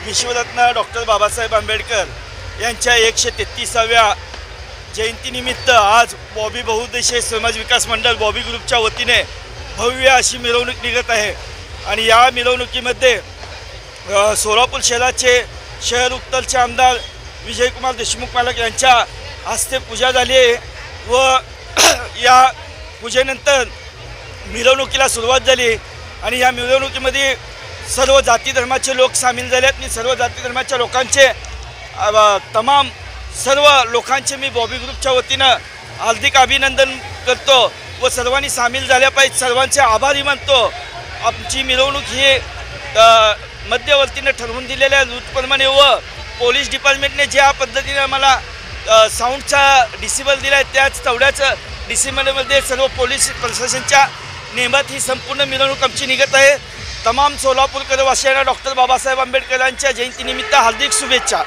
विश्वरत्न doctor Babasaheb Ambedkar यांच्या 133व्या जयंतीनिमित्त आज बॉबी बहुउद्देशीय समाज विकास मंडळ बॉबी ग्रुपच्या वतीने भव्य अशी मिरवणूक निघत आहे। आणि या मिरवणुकीमध्ये सोलापूर शहराचे शहर उत्तरचे आमदार विजयकुमार देशमुख मालक यांच्या हस्ते पूजा झाली आहे व या पूजेनंतर मिरवणुकीला सुरुवात झाली। आणि या मिरवणुकीमध्ये सर्व जाती धर्माचे लोक सामील झाले आहेत। मी सर्व जाती धर्माच्या लोकांचे सर्व लोकांचे मी बॉबी ग्रुपच्या वतीनं हार्दिक अभिनंदन करतो व सर्वांनी सामील झाल्या पाहिजे, सर्वांचे आभारी मानतो। आमची मिरवणूक ही मध्यवर्तीने ठरवून दिलेल्या रूटप्रमाणे व पोलीस डिपार्टमेंटने ज्या पद्धतीने आम्हाला साऊंडचा डिसिबल दिला आहे त्याच तेवढ्याच डिसिबलमध्ये सर्व पोलीस प्रशासनाच्या नेमात ही संपूर्ण मिरवणूक आमची निघत आहे। तमाम सोलापूरकर वासियांना डॉक्टर बाबासाहेब आंबेडकरांच्या जयंतीनिमित्त हार्दिक शुभेच्छा।